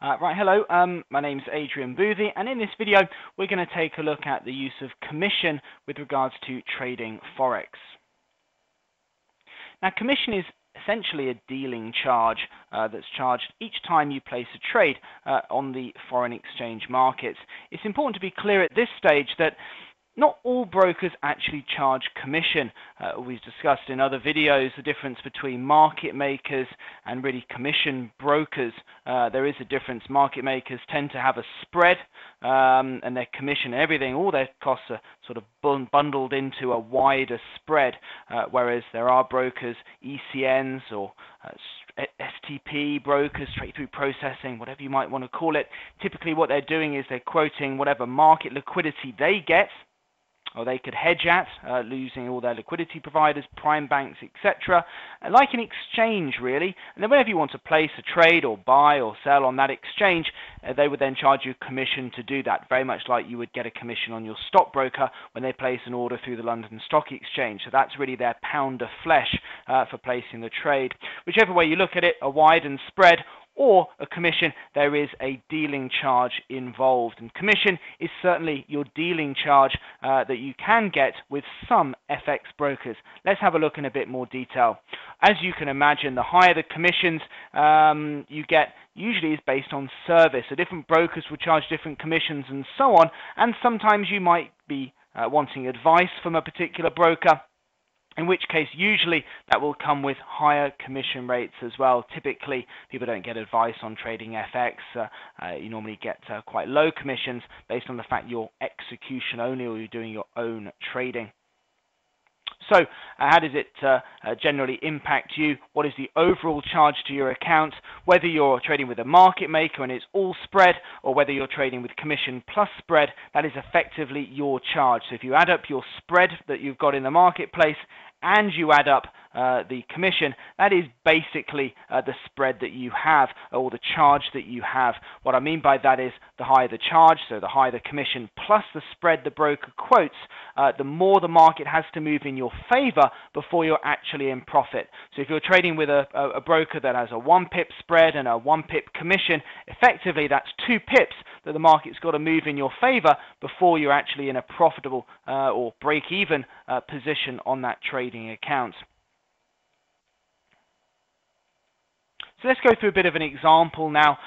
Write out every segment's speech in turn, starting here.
Right, hello, my name's Adrian Boothie, and in this video we're going to take a look at the use of commission with regards to trading Forex. Now, commission is essentially a dealing charge that's charged each time you place a trade on the foreign exchange markets. It's important to be clear at this stage that not all brokers actually charge commission. We've discussed in other videos the difference between market makers and really commission brokers. There is a difference. Market makers tend to have a spread and their commission, everything, all their costs are sort of bundled into a wider spread, whereas there are brokers, ECNs or STP brokers, straight through processing, whatever you might want to call it. Typically what they're doing is they're quoting whatever market liquidity they get, or they could hedge at, losing all their liquidity providers, prime banks, etc. Like an exchange, really. And then whenever you want to place a trade or buy or sell on that exchange, they would then charge you commission to do that, very much like you would get a commission on your stockbroker when they place an order through the London Stock Exchange. So that's really their pound of flesh for placing the trade. Whichever way you look at it, a widened spread or a commission, there is a dealing charge involved. And commission is certainly your dealing charge that you can get with some FX brokers. Let's have a look in a bit more detail. As you can imagine, the higher the commissions you get usually is based on service. So different brokers will charge different commissions and so on, and sometimes you might be wanting advice from a particular broker, in which case usually that will come with higher commission rates as well. Typically people don't get advice on trading FX. You normally get quite low commissions based on the fact you're execution only or you're doing your own trading. So how does it generally impact you? What is the overall charge to your account? Whether you're trading with a market maker and it's all spread, or whether you're trading with commission plus spread, that is effectively your charge. So if you add up your spread that you've got in the marketplace and you add up the commission, that is basically the spread that you have, or the charge that you have. What I mean by that is the higher the charge, so the higher the commission plus the spread the broker quotes, the more the market has to move in your favor before you're actually in profit. So if you're trading with a broker that has a 1 pip spread and a 1 pip commission, effectively that's 2 pips that the market's got to move in your favor before you're actually in a profitable or break-even position on that trading account. So let's go through a bit of an example now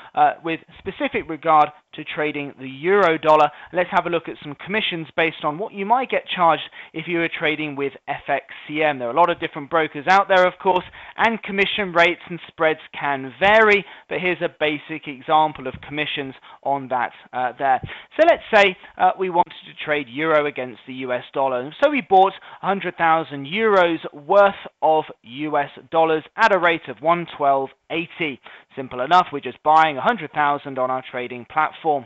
with specific regard to trading the euro dollar. Let's have a look at some commissions based on what you might get charged if you were trading with FXCM. There are a lot of different brokers out there, of course, and commission rates and spreads can vary, but here's a basic example of commissions on that there. So let's say we wanted to trade euro against the US dollar. And so we bought 100,000 euros worth of US dollars at a rate of 112.80. Simple enough, we're just buying 100,000 on our trading platform. So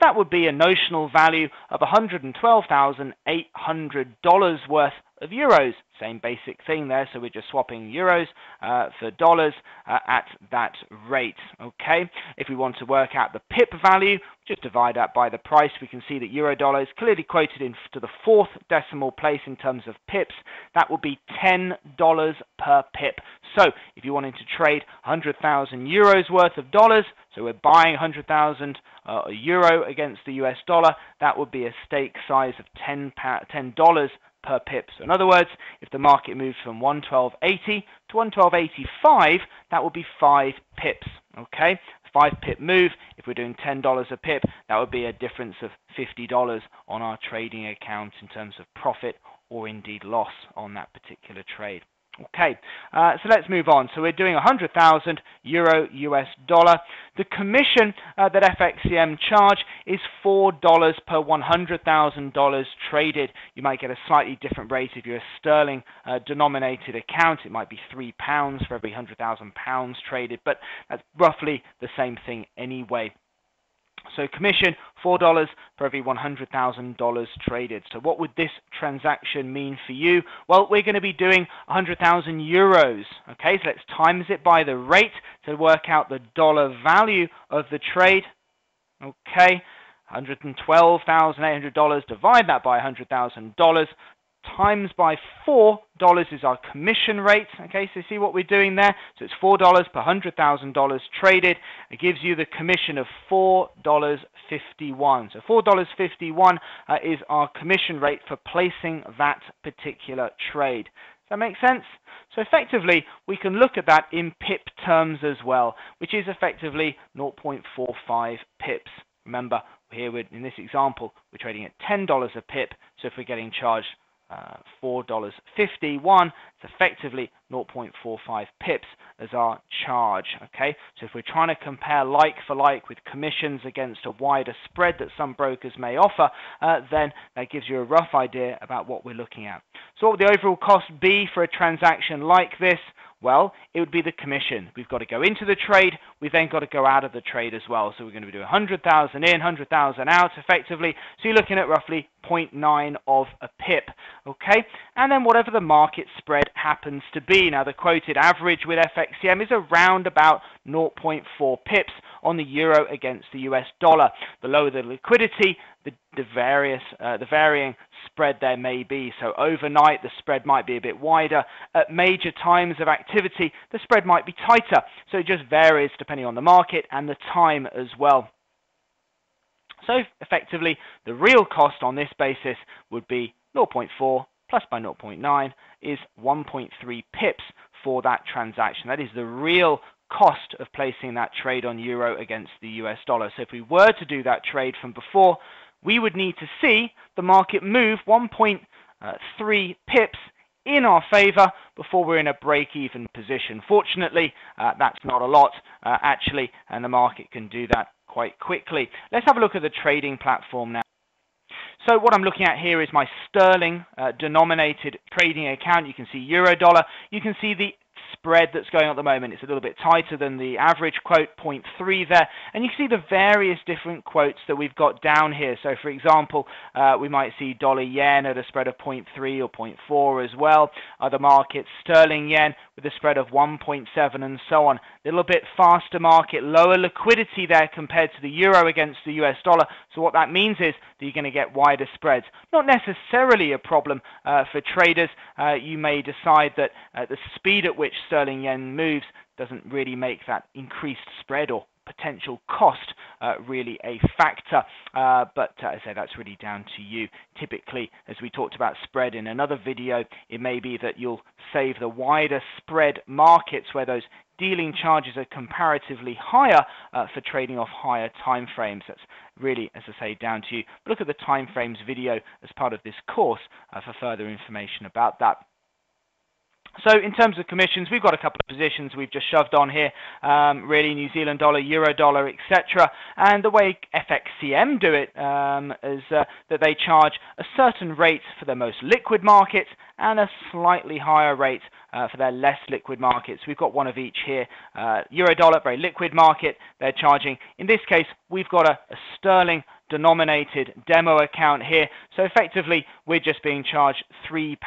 that would be a notional value of $112,800 worth of euros. Same basic thing there, so we're just swapping euros for dollars at that rate. Okay, if we want to work out the pip value, just divide that by the price. We can see that euro dollar is clearly quoted into the 4th decimal place in terms of pips. That will be $10 per pip. So if you wanted to trade 100,000 euros worth of dollars, so we're buying 100,000 euro against the US dollar, that would be a stake size of $10 per pip. So in other words, if the market moves from 112.80 to 112.85, that would be 5 pips. Okay, 5 pip move. If we're doing $10 a pip, that would be a difference of $50 on our trading account in terms of profit or indeed loss on that particular trade. Okay, so let's move on. So we're doing 100,000 euro US dollar. The commission that FXCM charge is $4 per $100,000 traded. You might get a slightly different rate if you're a sterling denominated account. It might be £3 for every 100,000 pounds traded, but that's roughly the same thing anyway. So commission, $4 per every $100,000 traded. So what would this transaction mean for you? Well, we're going to be doing 100,000 euros. Okay, so let's times it by the rate to work out the dollar value of the trade. Okay, $112,800, divide that by $100,000 times by $4 is our commission rate. Okay, so see what we're doing there? So it's $4 per $100,000 traded. It gives you the commission of $4.51. So $4.51 is our commission rate for placing that particular trade. Does that make sense? So effectively, we can look at that in pip terms as well, which is effectively 0.45 pips. Remember, here in this example, we're trading at $10 a pip, so if we're getting charged $4.51, it's effectively 0.45 pips as our charge. Okay, so if we're trying to compare like for like with commissions against a wider spread that some brokers may offer, then that gives you a rough idea about what we're looking at. So what would the overall cost be for a transaction like this? Well, it would be the commission. We've got to go into the trade. We've then got to go out of the trade as well. So we're going to do 100,000 in, 100,000 out effectively. So you're looking at roughly 0.9 of a pip. Okay, and then whatever the market spread happens to be. Now the quoted average with FXCM is around about 0.4 pips on the euro against the US dollar. The lower the liquidity, the varying spread there may be. So overnight the spread might be a bit wider. At major times of activity the spread might be tighter. So it just varies depending on the market and the time as well. So effectively the real cost on this basis would be 0.4 plus by 0.9 is 1.3 pips for that transaction. That is the real cost of placing that trade on euro against the US dollar. So if we were to do that trade from before, we would need to see the market move 1.3 pips in our favor before we're in a break-even position. Fortunately, that's not a lot actually, and the market can do that quite quickly. Let's have a look at the trading platform now. So what I'm looking at here is my sterling denominated trading account. You can see euro dollar. You can see the spread that's going on at the moment. It's a little bit tighter than the average quote, 0.3 there, and you can see the various different quotes that we've got down here. So for example, we might see dollar yen at a spread of 0.3 or 0.4 as well. Other markets, sterling yen with a spread of 1.7 and so on. A little bit faster market, lower liquidity there compared to the euro against the US dollar. So what that means is that you're going to get wider spreads. Not necessarily a problem for traders. You may decide that the speed at which sterling yen moves doesn't really make that increased spread or potential cost really a factor, but as I say, that's really down to you. Typically, as we talked about spread in another video, it may be that you'll save the wider spread markets where those dealing charges are comparatively higher for trading off higher time frames. That's really, as I say, down to you. But look at the time frames video as part of this course for further information about that. So in terms of commissions, we've got a couple of positions we've just shoved on here, really New Zealand dollar, euro dollar, etc. And the way FXCM do it is that they charge a certain rate for their most liquid markets and a slightly higher rate for their less liquid markets. We've got one of each here. Euro dollar, very liquid market, they're charging. In this case, we've got a sterling denominated demo account here. So effectively, we're just being charged £3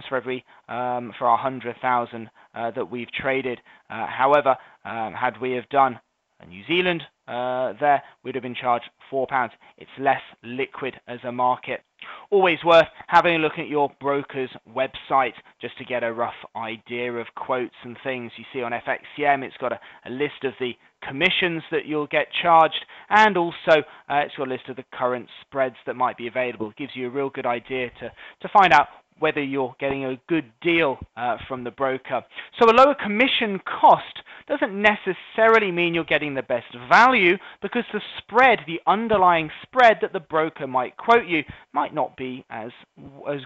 for every for our 100,000 that we've traded. However, had we have done New Zealand there, we'd have been charged £4. It's less liquid as a market. Always worth having a look at your broker's website just to get a rough idea of quotes and things. You see on FXCM, it's got a list of the commissions that you'll get charged, and also it's got a list of the current spreads that might be available. It gives you a real good idea to find out whether you're getting a good deal from the broker. So a lower commission cost doesn't necessarily mean you're getting the best value, because the spread, the underlying spread that the broker might quote you, might not be as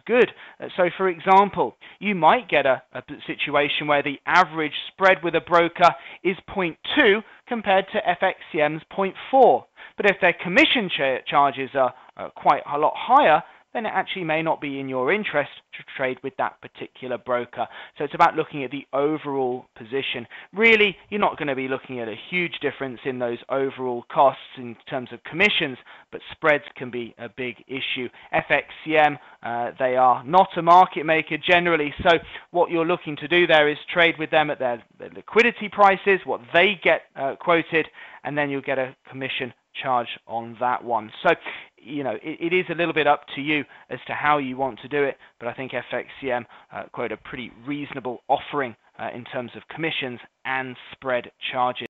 good. So for example, you might get a situation where the average spread with a broker is 0.2 compared to FXCM's 0.4. But if their commission charges are quite a lot higher, then it actually may not be in your interest to trade with that particular broker. So it's about looking at the overall position. Really, you're not going to be looking at a huge difference in those overall costs in terms of commissions, but spreads can be a big issue. FXCM, they are not a market maker generally, so what you're looking to do there is trade with them at their liquidity prices, what they get quoted, and then you'll get a commission charge on that one. So it is a little bit up to you as to how you want to do it, but I think FXCM quote a pretty reasonable offering in terms of commissions and spread charges.